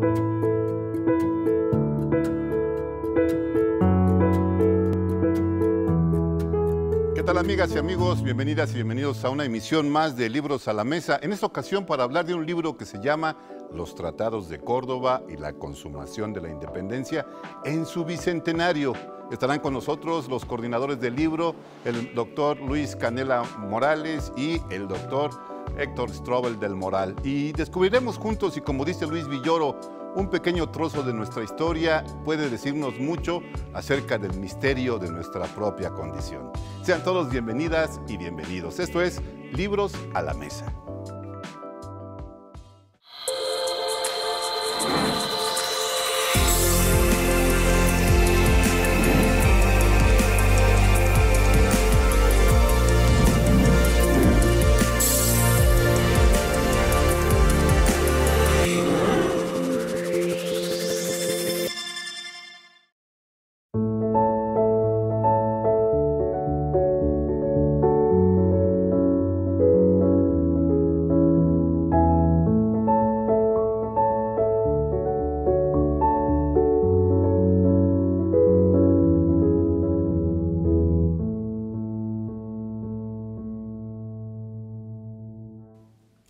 ¿Qué tal, amigas y amigos? Bienvenidas y bienvenidos a una emisión más de Libros a la Mesa. En esta ocasión para hablar de un libro que se llama Los Tratados de Córdoba y la consumación de la independencia en su bicentenario. Estarán con nosotros los coordinadores del libro, el doctor Luis Canela Morales y el doctor Héctor Strobel del Moral. Y descubriremos juntos, y como dice Luis Villoro, un pequeño trozo de nuestra historia puede decirnos mucho acerca del misterio de nuestra propia condición. Sean todos bienvenidas y bienvenidos. Esto es Libros a la Mesa.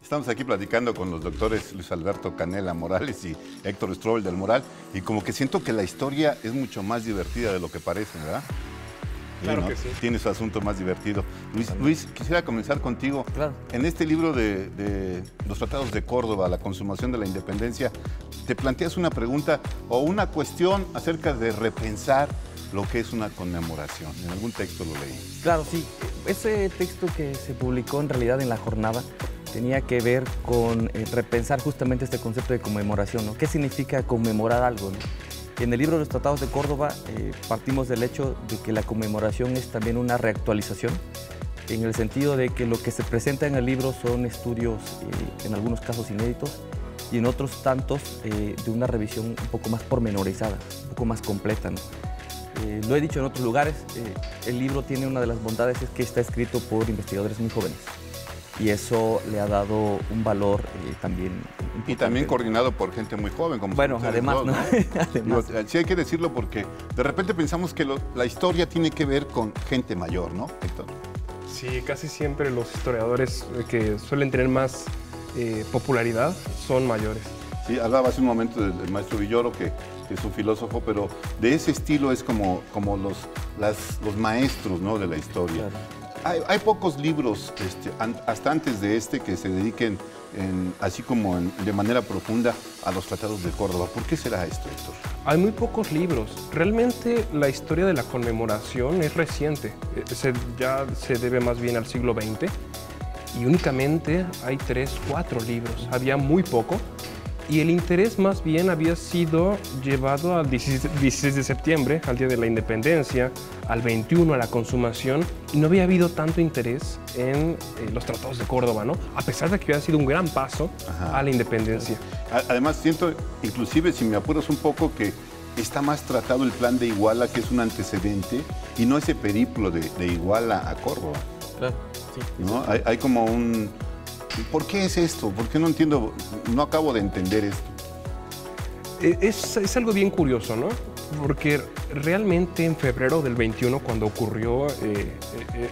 Estamos aquí platicando con los doctores Luis Alberto Canela Morales y Héctor Strobel del Moral, y como que siento que la historia es mucho más divertida de lo que parece, ¿verdad? Claro, ¿no? que sí. Tiene su asunto más divertido. Luis, quisiera comenzar contigo. Claro. En este libro de Los Tratados de Córdoba, la consumación de la independencia, te planteas una pregunta o una cuestión acerca de repensar lo que es una conmemoración. En algún texto lo leí. Claro, sí. Ese texto que se publicó en realidad en La Jornada tenía que ver con repensar justamente este concepto de conmemoración, ¿no? ¿Qué significa conmemorar algo, ¿no? En el libro de los Tratados de Córdoba partimos del hecho de que la conmemoración es también una reactualización, en el sentido de que lo que se presenta en el libro son estudios, en algunos casos inéditos, y en otros tantos de una revisión un poco más pormenorizada, un poco más completa, ¿no? Lo he dicho en otros lugares, el libro tiene una de las bondades, es que está escrito por investigadores muy jóvenes. Y eso le ha dado un valor también importante. Y también coordinado por gente muy joven. Como bueno, además, ¿no? Además. Digo, sí hay que decirlo porque de repente pensamos que la historia tiene que ver con gente mayor, ¿no, Héctor? Sí, casi siempre los historiadores que suelen tener más popularidad son mayores. Sí, hablaba hace un momento del maestro Villoro, que es un filósofo, pero de ese estilo es como los maestros, ¿no?, de la historia. Claro. Hay pocos libros, hasta antes de este, que se dediquen, así como de manera profunda, a los Tratados de Córdoba. ¿Por qué será esto, Héctor? Hay muy pocos libros. Realmente la historia de la conmemoración es reciente. Ya se debe más bien al siglo XX. Y únicamente hay 3, 4 libros. Había muy poco. Y el interés más bien había sido llevado al 16 de septiembre, al Día de la Independencia, al 21, a la consumación, y no había habido tanto interés en los Tratados de Córdoba, ¿no? A pesar de que había sido un gran paso a la independencia. Además, siento, inclusive, si me apuras un poco, que está más tratado el plan de Iguala, que es un antecedente, y no ese periplo de Iguala a Córdoba. Claro, sí. ¿No? Hay como un... ¿Por qué es esto? ¿Por qué no entiendo? No acabo de entender esto. Es algo bien curioso, ¿no? Porque realmente en febrero del 21, cuando ocurrió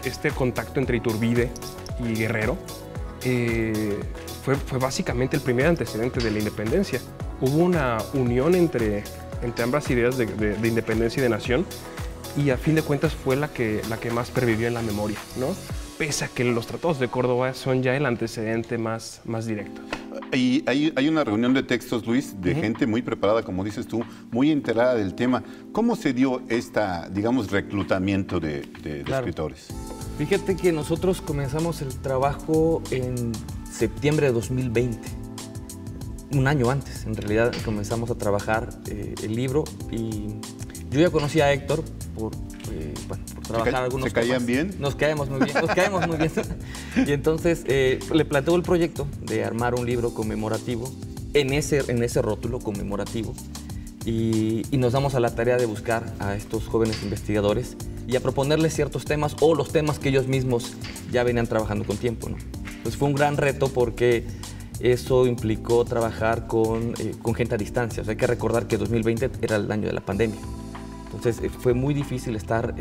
este contacto entre Iturbide y Guerrero, fue básicamente el primer antecedente de la independencia. Hubo una unión entre ambas ideas de independencia y de nación, y a fin de cuentas fue la que más pervivió en la memoria, ¿no? Pese a que los Tratados de Córdoba son ya el antecedente más directo. Y hay una reunión de textos, Luis, de gente muy preparada, como dices tú, muy enterada del tema. ¿Cómo se dio digamos, reclutamiento de escritores? Fíjate que nosotros comenzamos el trabajo en septiembre de 2020. Un año antes, en realidad, comenzamos a trabajar el libro, y yo ya conocía a Héctor por trabajar algunos temas. ¿Se caían bien? Nos caemos muy bien. Y entonces le planteó el proyecto de armar un libro conmemorativo en ese rótulo conmemorativo, y nos damos a la tarea de buscar a estos jóvenes investigadores y a proponerles ciertos temas o los temas que ellos mismos ya venían trabajando con tiempo, ¿no? Pues fue un gran reto porque eso implicó trabajar con gente a distancia. O sea, hay que recordar que 2020 era el año de la pandemia. Entonces fue muy difícil estar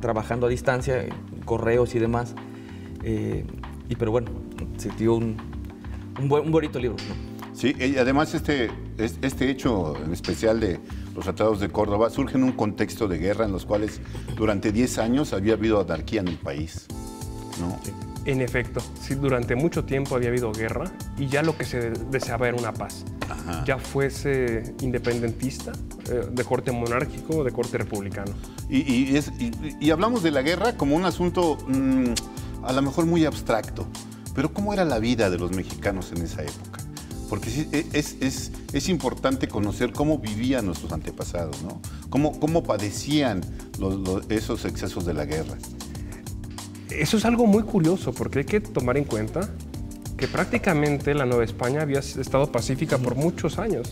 trabajando a distancia, correos y demás. Pero bueno, se dio un bonito libro, ¿no? Sí, y además este hecho en especial de los tratados de Córdoba surge en un contexto de guerra en los cuales durante 10 años había habido anarquía en el país, ¿no? Sí. En efecto, sí, durante mucho tiempo había habido guerra y ya lo que se deseaba era una paz. Ajá. Ya fuese independentista, de corte monárquico o de corte republicano. Y hablamos de la guerra como un asunto a lo mejor muy abstracto, pero ¿cómo era la vida de los mexicanos en esa época? Porque sí, es importante conocer cómo vivían nuestros antepasados, ¿no? Cómo padecían esos excesos de la guerra. Eso es algo muy curioso porque hay que tomar en cuenta que prácticamente la Nueva España había estado pacífica por muchos años.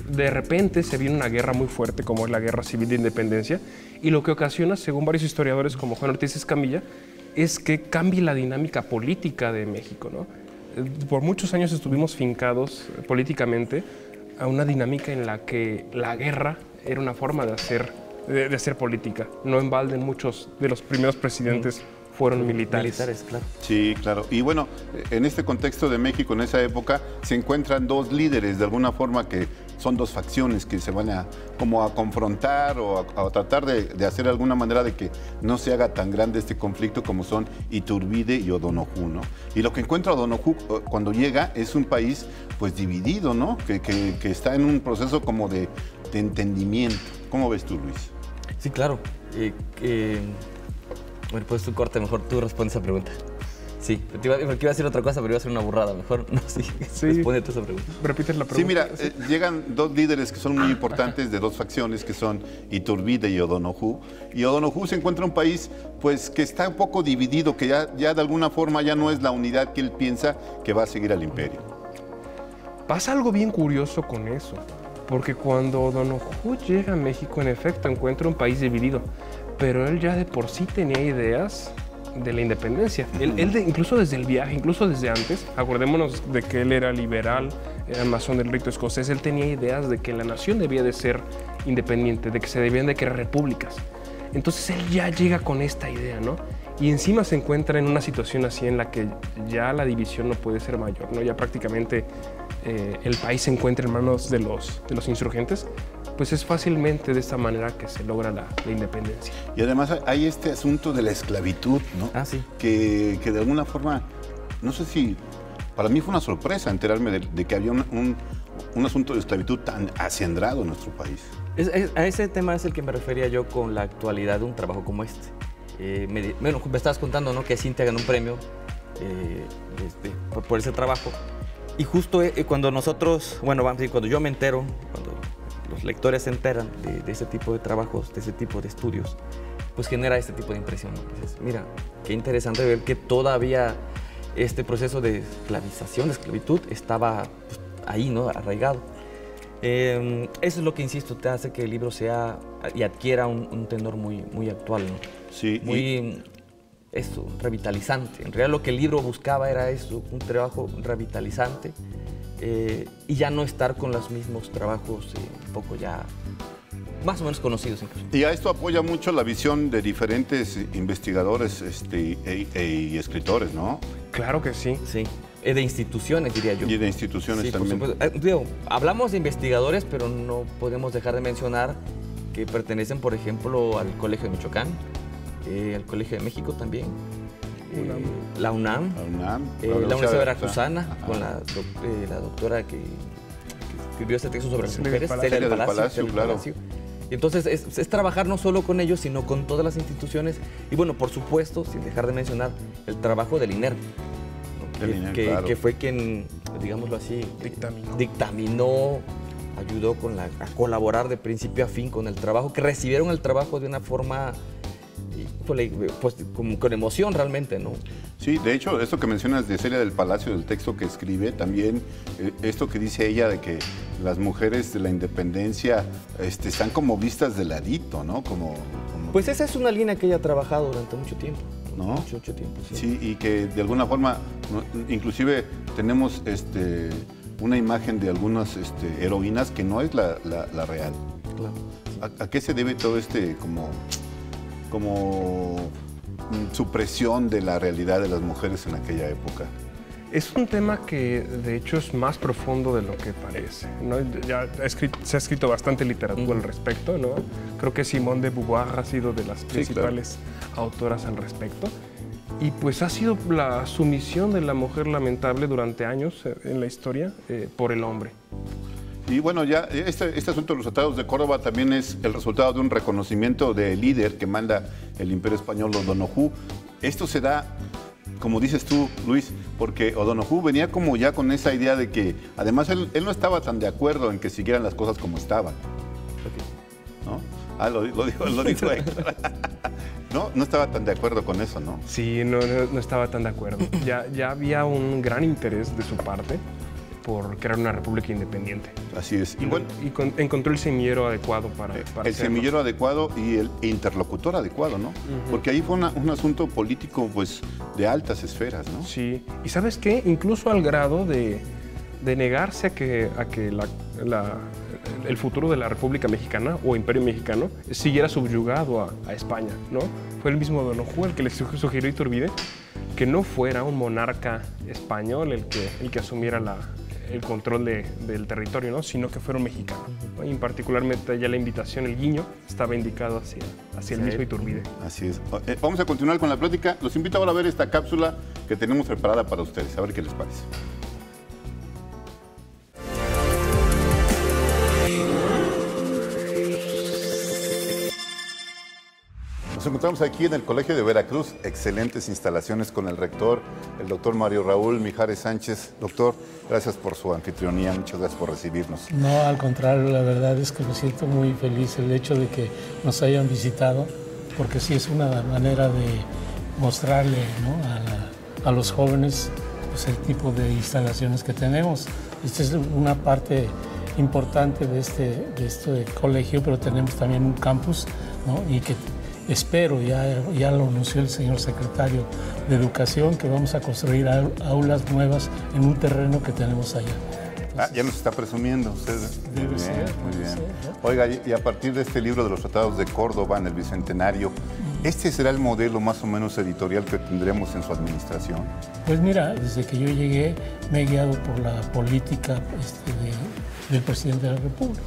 De repente se viene una guerra muy fuerte como es la Guerra Civil de Independencia y lo que ocasiona, según varios historiadores como Juan Ortiz Escamilla, es que cambie la dinámica política de México, ¿no? Por muchos años estuvimos fincados políticamente a una dinámica en la que la guerra era una forma de hacer política. No en balde muchos de los primeros presidentes fueron militares. Claro. Sí, claro. Y bueno, en este contexto de México, en esa época, se encuentran dos líderes, de alguna forma, que son dos facciones que se van a confrontar o a tratar de hacer de alguna manera de que no se haga tan grande este conflicto como son Iturbide y O'Donoghue, ¿no? Y lo que encuentra O'Donoghue cuando llega es un país pues dividido, ¿no? Que está en un proceso como de entendimiento. ¿Cómo ves tú, Luis? Sí, claro. Bueno, pues tú corte, mejor tú respondes esa pregunta. Sí, porque iba a decir otra cosa, pero iba a ser una burrada. Mejor no, sí. Responde tú esa pregunta. ¿Repites la pregunta? Sí, mira, llegan dos líderes que son muy importantes de dos facciones, que son Iturbide y O'Donoghue. Y O'Donoghue se encuentra un país pues que está un poco dividido, que ya de alguna forma ya no es la unidad que él piensa que va a seguir al imperio. Pasa algo bien curioso con eso, porque cuando O'Donoghue llega a México, en efecto, encuentra un país dividido, pero él ya de por sí tenía ideas de la independencia. Incluso desde el viaje, incluso desde antes, acordémonos de que él era liberal, era masón del rito escocés, él tenía ideas de que la nación debía de ser independiente, de que se debían de crear repúblicas. Entonces él ya llega con esta idea, ¿no? Y encima se encuentra en una situación así en la que ya la división no puede ser mayor, ¿no? Ya prácticamente el país se encuentra en manos de los insurgentes, pues es fácilmente de esta manera que se logra la independencia. Y además hay este asunto de la esclavitud, ¿no? Ah, sí. Que de alguna forma, no sé si, para mí fue una sorpresa enterarme de que había un asunto de esclavitud tan acendrado en nuestro país. A ese tema es el que me refería yo con la actualidad de un trabajo como este. Me estabas contando, ¿no?, que Cintia ganó un premio por ese trabajo. Y justo cuando nosotros, cuando yo me entero, cuando los lectores se enteran de ese tipo de trabajos, de ese tipo de estudios, pues genera este tipo de impresión, ¿no? Dices, mira, qué interesante ver que todavía este proceso de esclavización, de esclavitud, estaba pues, ahí, ¿no?, arraigado. Eso es lo que, insisto, te hace que el libro sea y adquiera un tenor muy actual, ¿no? Sí. Muy revitalizante. En realidad lo que el libro buscaba era eso, un trabajo revitalizante y ya no estar con los mismos trabajos un poco ya más o menos conocidos incluso. Y a esto apoya mucho la visión de diferentes investigadores y escritores, ¿no? Claro que sí. Sí. De instituciones, diría yo. Y de instituciones sí, también. Hablamos de investigadores, pero no podemos dejar de mencionar que pertenecen, por ejemplo, al Colegio de Michoacán, al Colegio de México también, la UNAM, la Universidad Veracruzana, con la doctora que escribió este texto sobre las mujeres, Celia del Palacio, claro. Y entonces es trabajar no solo con ellos, sino con todas las instituciones. Y bueno, por supuesto, sin dejar de mencionar el trabajo del INER, ¿no? que fue quien, digámoslo así, dictaminó, ayudó a colaborar de principio a fin con el trabajo, que recibieron el trabajo de una forma pues con emoción realmente, ¿no? Sí, de hecho, esto que mencionas de Celia del Palacio, del texto que escribe, también esto que dice ella de que las mujeres de la independencia están como vistas de ladito, ¿no? Como... Pues esa es una línea que ella ha trabajado durante mucho tiempo, ¿no? ¿no? Mucho tiempo, sí. Sí, y que de alguna forma, inclusive tenemos una imagen de algunas heroínas que no es la real. Claro. ¿A qué se debe todo como supresión de la realidad de las mujeres en aquella época? Es un tema que de hecho es más profundo de lo que parece, ¿no? Ya se ha escrito bastante literatura al respecto, ¿no? Creo que Simone de Beauvoir ha sido de las principales autoras al respecto. Y pues ha sido la sumisión de la mujer lamentable durante años en la historia por el hombre. Y bueno, ya este asunto de los tratados de Córdoba también es el resultado de un reconocimiento del líder que manda el Imperio Español, O'Donoghue. Esto se da, como dices tú, Luis, porque O'Donoghue venía como ya con esa idea de que, además, él no estaba tan de acuerdo en que siguieran las cosas como estaban, ¿no? Ah, lo dijo Héctor. No estaba tan de acuerdo con eso, ¿no? Sí, no estaba tan de acuerdo. Ya había un gran interés de su parte por crear una república independiente. Así es. Y bueno, encontró el semillero adecuado para el hacerlo. semillero adecuado y el interlocutor adecuado, ¿no? Porque ahí fue un asunto político, pues, de altas esferas, ¿no? Sí. ¿Y sabes qué? Incluso al grado de negarse a que el futuro de la República Mexicana o Imperio Mexicano siguiera subyugado a España, ¿no? Fue el mismo O'Donoghue el que le sugirió a Iturbide que no fuera un monarca español el que asumiera el control del territorio, ¿no? Sino que fuera un mexicano, ¿no? Y particularmente ya la invitación, el guiño, estaba indicado hacia el mismo Iturbide. Así es. Vamos a continuar con la plática. Los invito ahora a ver esta cápsula que tenemos preparada para ustedes. A ver qué les parece. Nos encontramos aquí en el Colegio de Veracruz, excelentes instalaciones con el rector, el doctor Mario Raúl Mijares Sánchez. Doctor, gracias por su anfitrionía, muchas gracias por recibirnos. No, al contrario, la verdad es que me siento muy feliz el hecho de que nos hayan visitado, porque sí es una manera de mostrarle, ¿no?, a los jóvenes, pues, el tipo de instalaciones que tenemos. Esta es una parte importante de este colegio, pero tenemos también un campus, ¿no?, y que espero, ya lo anunció el señor secretario de Educación, que vamos a construir aulas nuevas en un terreno que tenemos allá. Entonces, ya nos está presumiendo usted. Debe ser, muy bien. Ser, ¿no? Oiga, y a partir de este libro de los tratados de Córdoba en el Bicentenario, ¿este será el modelo más o menos editorial que tendremos en su administración? Pues mira, desde que yo llegué me he guiado por la política del presidente de la República.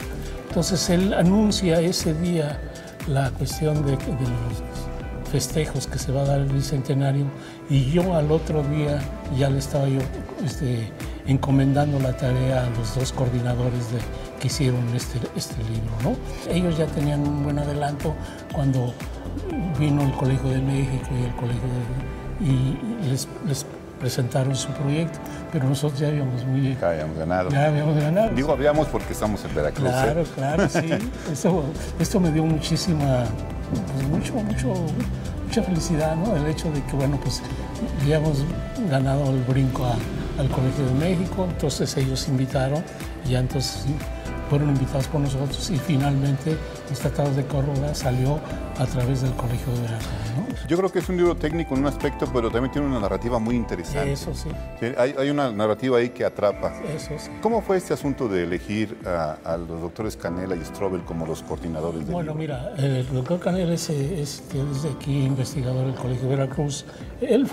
Entonces él anuncia ese día la cuestión de los festejos que se va a dar el Bicentenario, y yo al otro día ya le estaba yo encomendando la tarea a los dos coordinadores que hicieron este libro, ¿no? Ellos ya tenían un buen adelanto cuando vino el Colegio de México y el Colegio y les presentaron su proyecto, pero nosotros ya habíamos ganado. Ya habíamos ganado. Digo habíamos porque estamos en Veracruz. Claro, claro, sí. Esto me dio muchísima, pues mucha felicidad, ¿no? El hecho de que, bueno, pues habíamos ganado el brinco al Colegio de México, entonces ellos invitaron, y ya entonces fueron invitados por nosotros, y finalmente los tratados de Córdoba salió a través del Colegio de Veracruz, ¿no? Yo creo que es un libro técnico en un aspecto, pero también tiene una narrativa muy interesante. Eso sí. Hay una narrativa ahí que atrapa. Eso sí. ¿Cómo fue este asunto de elegir a los doctores Canela y Strobel como los coordinadores del Bueno, libro? mira, el doctor Canela es desde aquí investigador del Colegio de Veracruz. Él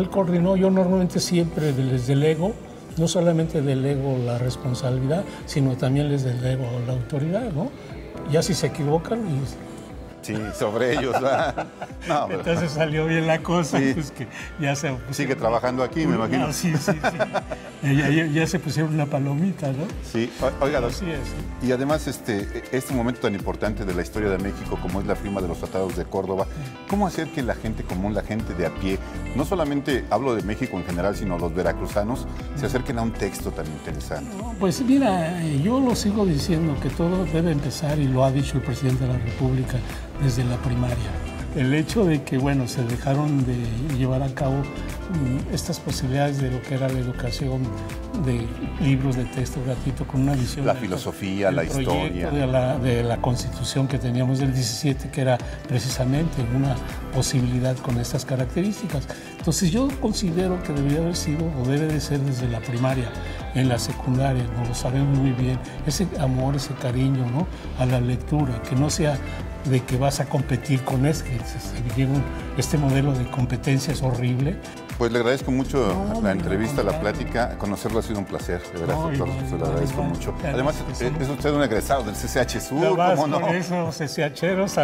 coordinó. Yo normalmente siempre les delego, no solamente delego la responsabilidad, sino también les delego la autoridad, ¿no? Ya si se equivocan, Sí, sobre ellos. No, pero entonces salió bien la cosa, Sí. pues que ya se sigue trabajando aquí, me imagino. No, sí. ya se pusieron una palomita, ¿no? Sí, oiga, Así es. y además este momento tan importante de la historia de México como es la firma de los tratados de Córdoba, ¿cómo hacer que la gente común, la gente de a pie, no solamente hablo de México en general, sino los veracruzanos, se acerquen a un texto tan interesante? Pues mira, yo lo sigo diciendo que todo debe empezar, y lo ha dicho el presidente de la República, desde la primaria. el hecho de que, bueno, se dejaron de llevar a cabo estas posibilidades de lo que era la educación de libros de texto gratuito con una visión... La filosofía, la historia. De la Constitución que teníamos del 17, que era precisamente una posibilidad con estas características. Entonces yo considero que debería haber sido o debe de ser desde la primaria, en la secundaria, no lo sabemos muy bien, ese amor, ese cariño, ¿no?, a la lectura, que no sea de que vas a competir con este modelo de competencia es horrible. Pues le agradezco mucho la entrevista, la plática. Conocerlo ha sido un placer, de verdad, doctor. Se lo agradezco mucho. Además, es usted un egresado del CCH Sur, ¿cómo no? Con eso, CCHeros.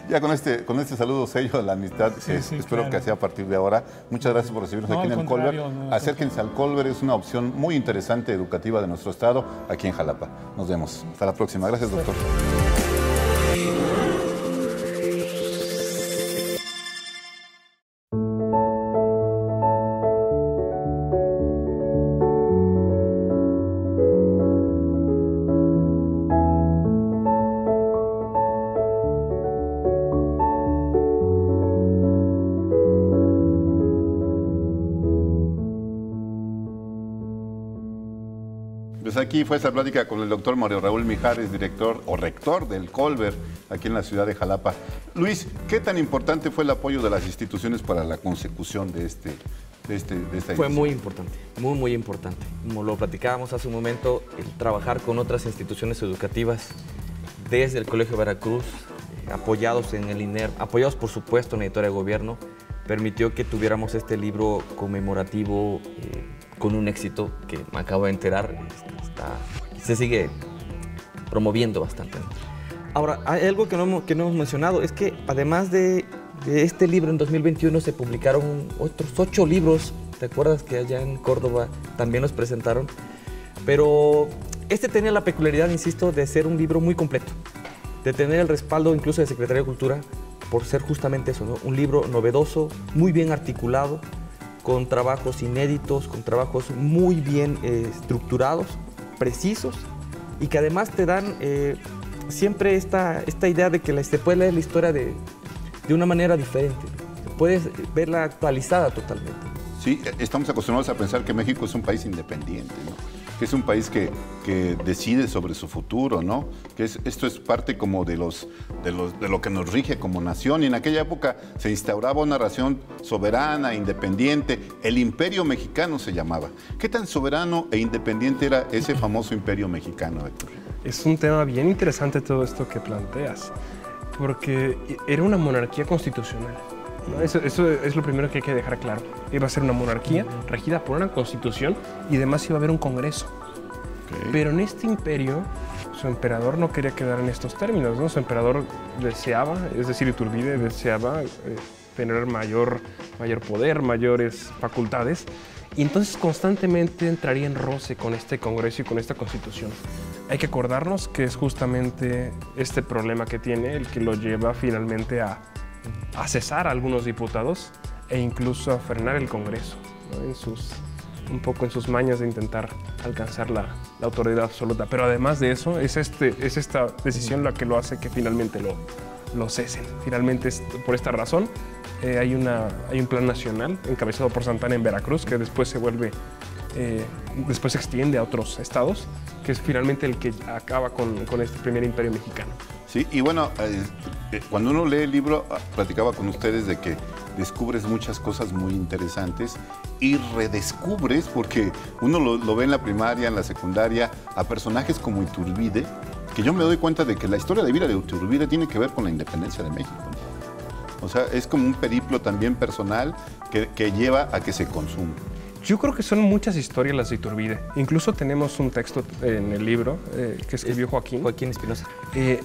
Ya con este saludo sello de la amistad, espero que sea a partir de ahora. Muchas gracias por recibirnos aquí en el Colbert. Acérquense al Colbert, es una opción muy interesante, educativa de nuestro estado, aquí en Jalapa. Nos vemos. Hasta la próxima. Gracias, doctor. Pues aquí fue esta plática con el doctor Mario Raúl Mijares, director o rector del Colbert, aquí en la ciudad de Jalapa. Luis, ¿qué tan importante fue el apoyo de las instituciones para la consecución de esta edición? Fue muy importante, muy importante. Como lo platicábamos hace un momento, el trabajar con otras instituciones educativas desde el Colegio Veracruz, apoyados en el INER, apoyados por supuesto en la editorial de gobierno, permitió que tuviéramos este libro conmemorativo con un éxito que me acabo de enterar, se sigue promoviendo bastante, ¿no? Ahora, hay algo que no hemos mencionado, es que además de este libro en 2021 se publicaron otros 8 libros, ¿te acuerdas que allá en Córdoba también los presentaron? Pero este tenía la peculiaridad, insisto, de ser un libro muy completo, de tener el respaldo incluso de Secretaría de Cultura, por ser justamente eso, ¿no? Un libro novedoso, muy bien articulado, con trabajos inéditos, con trabajos muy bien estructurados, precisos, y que además te dan siempre esta idea de que se puede leer la historia de una manera diferente. Puedes verla actualizada totalmente. Sí, estamos acostumbrados a pensar que México es un país independiente, ¿no? Que es un país que decide sobre su futuro, ¿no? Que esto es parte como de lo que nos rige como nación. Y en aquella época se instauraba una nación soberana, independiente. El Imperio Mexicano se llamaba. ¿Qué tan soberano e independiente era ese famoso Imperio Mexicano, Héctor? Es un tema bien interesante todo esto que planteas, porque era una monarquía constitucional, ¿no? Eso es lo primero que hay que dejar claro. Iba a ser una monarquía regida por una constitución y además iba a haber un congreso. Okay. Pero en este imperio, su emperador no quería quedar en estos términos, ¿no? Su emperador deseaba, es decir, Iturbide deseaba tener mayor poder, mayores facultades, y entonces constantemente entraría en roce con este congreso y con esta constitución. Hay que acordarnos que es justamente este problema que tiene el que lo lleva finalmente a cesar a algunos diputados e incluso a frenar el Congreso, ¿no? Un poco en sus mañas de intentar alcanzar la autoridad absoluta. Pero además de eso, es esta decisión la que lo hace que finalmente lo cesen. Finalmente, por esta razón, hay un plan nacional encabezado por Santana en Veracruz, que después se extiende a otros estados, que es finalmente el que acaba con este primer imperio mexicano. Sí, y bueno, cuando uno lee el libro, platicaba con ustedes de que descubres muchas cosas muy interesantes y redescubres, porque uno lo ve en la primaria, en la secundaria, a personajes como Iturbide, que yo me doy cuenta de que la historia de vida de Iturbide tiene que ver con la independencia de México, ¿no? O sea, es como un periplo también personal que lleva a que se consuma. Yo creo que son muchas historias las de Iturbide. Incluso tenemos un texto en el libro que escribió Joaquín Espinosa,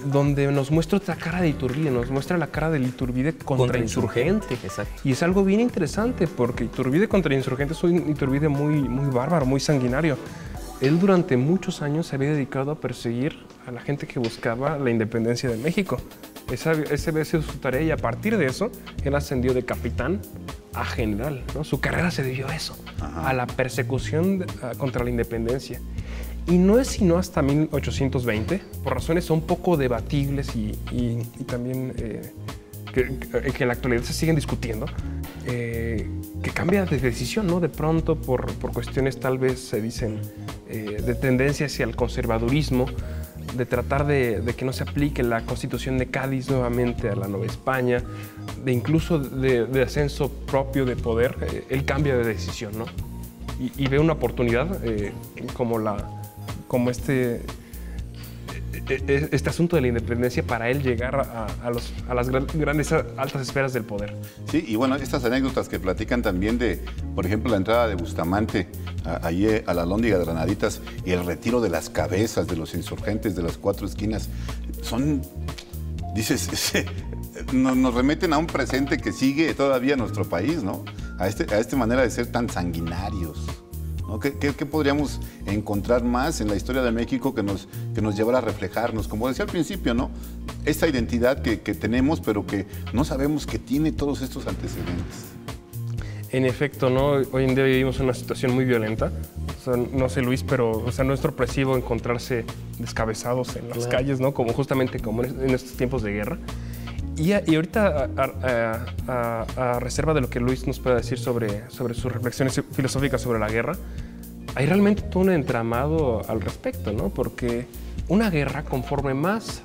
donde nos muestra otra cara de Iturbide, nos muestra la cara del Iturbide contrainsurgente. Exacto. Y es algo bien interesante porque Iturbide contrainsurgente es un Iturbide muy bárbaro, muy sanguinario. Él durante muchos años se había dedicado a perseguir a la gente que buscaba la independencia de México. Esa había sido su tarea y a partir de eso él ascendió de capitán a general, ¿no? Su carrera se debió a eso, a la persecución contra la independencia. Y no es sino hasta 1820, por razones un poco debatibles y también que en la actualidad se siguen discutiendo, que cambia de decisión, ¿no? De pronto por cuestiones tal vez se dicen de tendencia hacia el conservadurismo, de tratar de que no se aplique la Constitución de Cádiz nuevamente a la Nueva España, de incluso de ascenso propio de poder, él cambia de decisión, ¿no? Y ve una oportunidad como este asunto de la independencia para él llegar a las grandes, altas esferas del poder. Sí, y bueno, estas anécdotas que platican también de, por ejemplo, la entrada de Bustamante allí a la Alhóndiga de Granaditas y el retiro de las cabezas de los insurgentes de las cuatro esquinas, son, dices, nos remeten a un presente que sigue todavía en nuestro país, ¿no? A esta manera de ser tan sanguinarios, ¿no? ¿Qué podríamos encontrar más en la historia de México que nos llevara a reflejarnos? Como decía al principio, ¿no? Esta identidad que tenemos, pero que no sabemos que tiene todos estos antecedentes. En efecto, ¿no? Hoy en día vivimos una situación muy violenta. O sea, no sé, Luis, pero no es sorpresivo encontrarse descabezados en las calles, ¿no? Justamente como en estos tiempos de guerra. Y ahorita, a reserva de lo que Luis nos pueda decir sobre sus reflexiones filosóficas sobre la guerra, hay realmente todo un entramado al respecto, ¿no? Porque una guerra, conforme más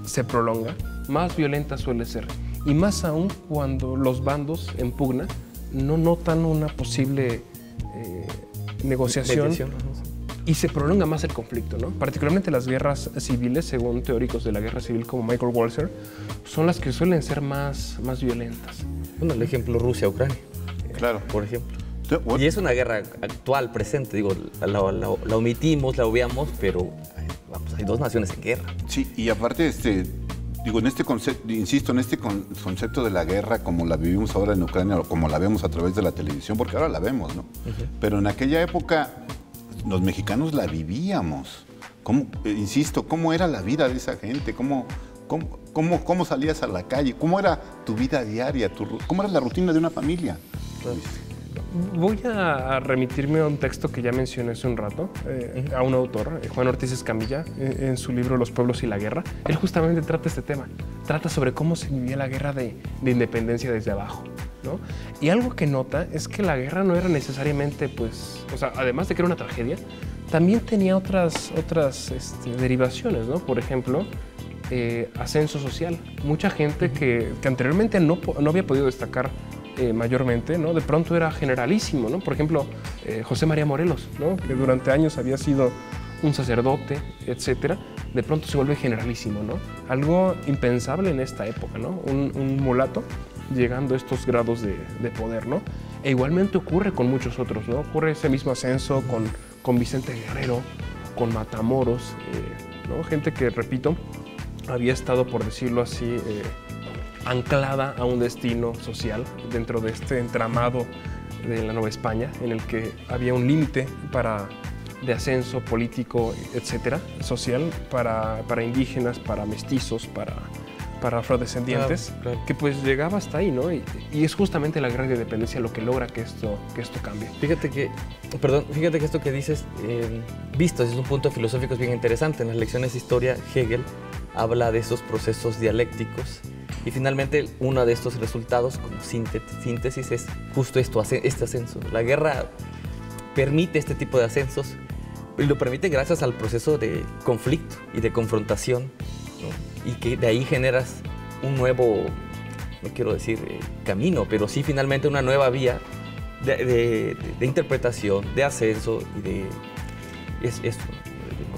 se prolonga, más violenta suele ser. Y más aún cuando los bandos en pugna no notan una posible negociación y se prolonga más el conflicto, ¿no? Particularmente las guerras civiles, según teóricos de la guerra civil como Michael Walzer, son las que suelen ser más violentas. Bueno, el ejemplo Rusia-Ucrania, claro, por ejemplo. Y es una guerra actual, presente, digo, la omitimos, la obviamos, pero vamos, hay dos naciones en guerra. Sí, y aparte, digo, en este concepto, insisto, en este concepto de la guerra como la vivimos ahora en Ucrania o como la vemos a través de la televisión, porque ahora la vemos, ¿no? Pero en aquella época los mexicanos la vivíamos. Insisto, ¿cómo era la vida de esa gente? ¿Cómo salías a la calle? ¿Cómo era tu vida diaria? ¿Cómo era la rutina de una familia? Voy a remitirme a un texto que ya mencioné hace un rato, a un autor, Juan Ortiz Escamilla, en su libro Los pueblos y la guerra. Él justamente trata este tema, trata sobre cómo se vivía la guerra de independencia desde abajo, ¿no? Y algo que nota es que la guerra no era necesariamente, pues, o sea, además de que era una tragedia, también tenía otras derivaciones, ¿no? Por ejemplo, ascenso social. Mucha gente que anteriormente no había podido destacar mayormente, ¿no? De pronto era generalísimo, ¿no? Por ejemplo, José María Morelos, ¿no? Que durante años había sido un sacerdote, etcétera, de pronto se vuelve generalísimo, ¿no? Algo impensable en esta época, ¿no? Un mulato llegando a estos grados de poder, ¿no? E igualmente ocurre con muchos otros, ¿no? Ocurre ese mismo ascenso con Vicente Guerrero, con Matamoros, ¿no? Gente que, repito, había estado, por decirlo así, anclada a un destino social dentro de este entramado de la Nueva España, en el que había un límite de ascenso político, etcétera, social, para indígenas, para mestizos, para afrodescendientes, claro. Que pues llegaba hasta ahí, ¿no? Y es justamente la guerra de independencia lo que logra que esto cambie. Fíjate que esto que dices, visto desde un punto filosófico, es bien interesante. En las lecciones de historia, Hegel habla de esos procesos dialécticos. Y finalmente, uno de estos resultados, como síntesis, es justo este ascenso. La guerra permite este tipo de ascensos, y lo permite gracias al proceso de conflicto y de confrontación, ¿no? Y que de ahí generas un nuevo, no quiero decir camino, pero sí finalmente una nueva vía de interpretación, de ascenso y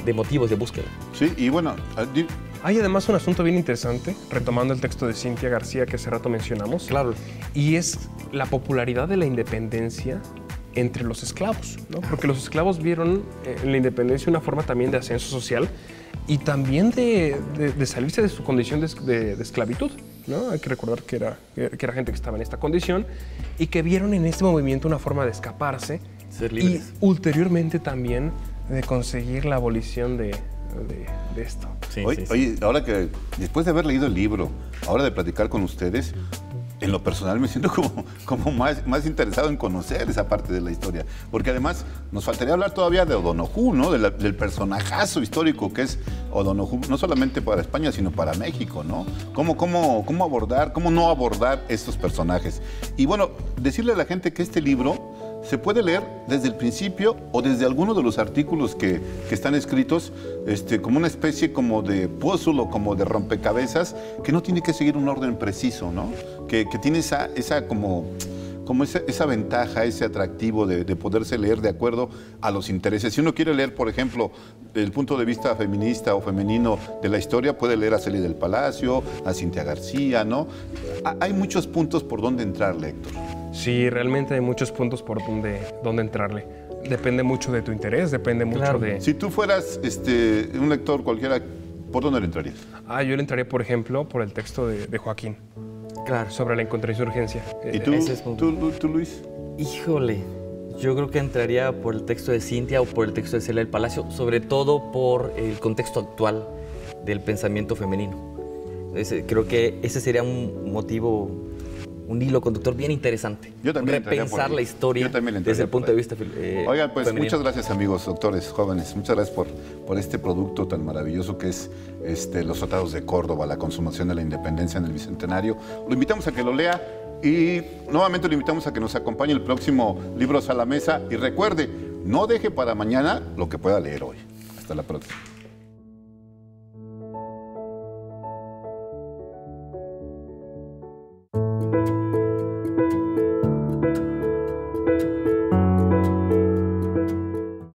de motivos de búsqueda. Sí, y bueno... Hay además un asunto bien interesante, retomando el texto de Cintia García que hace rato mencionamos. Claro. Y es la popularidad de la independencia entre los esclavos, ¿no? Porque los esclavos vieron en la independencia una forma también de ascenso social y también de salirse de su condición de esclavitud, ¿no? Hay que recordar que era gente que estaba en esta condición y que vieron en este movimiento una forma de escaparse. Ser libres. Y ulteriormente también de conseguir la abolición de esto. Sí, oye, ahora que después de haber leído el libro, ahora de platicar con ustedes, en lo personal me siento como más interesado en conocer esa parte de la historia. Porque además nos faltaría hablar todavía de O'Donoghue, ¿no? Del personajazo histórico que es O'Donoghue, no solamente para España, sino para México, ¿no? ¿Cómo abordar, cómo no abordar estos personajes? Y bueno, decirle a la gente que este libro se puede leer desde el principio o desde alguno de los artículos que están escritos como una especie como de puzzle o como de rompecabezas que no tiene que seguir un orden preciso, ¿no? Que tiene esa ventaja, ese atractivo de poderse leer de acuerdo a los intereses. Si uno quiere leer, por ejemplo, el punto de vista feminista o femenino de la historia, puede leer a Celia del Palacio, a Cintia García, ¿no? Hay muchos puntos por donde entrar, Héctor. Sí, realmente hay muchos puntos por donde entrarle. Depende mucho de tu interés, depende mucho de... Si tú fueras un lector cualquiera, ¿por dónde le entrarías? Yo le entraría, por ejemplo, por el texto de Joaquín. Claro. Sobre la insurgencia. ¿Y tú, Luis? Híjole, yo creo que entraría por el texto de Cintia o por el texto de Celia del Palacio, sobre todo por el contexto actual del pensamiento femenino. Creo que ese sería un motivo, un hilo conductor bien interesante. Yo también repensar la historia desde el punto de vista Oigan, pues femenino. muchas gracias, amigos, doctores, jóvenes. Muchas gracias por este producto tan maravilloso que es Los Tratados de Córdoba, la consumación de la independencia en el Bicentenario. Lo invitamos a que lo lea y nuevamente lo invitamos a que nos acompañe el próximo Libros a la Mesa. Y recuerde, no deje para mañana lo que pueda leer hoy. Hasta la próxima.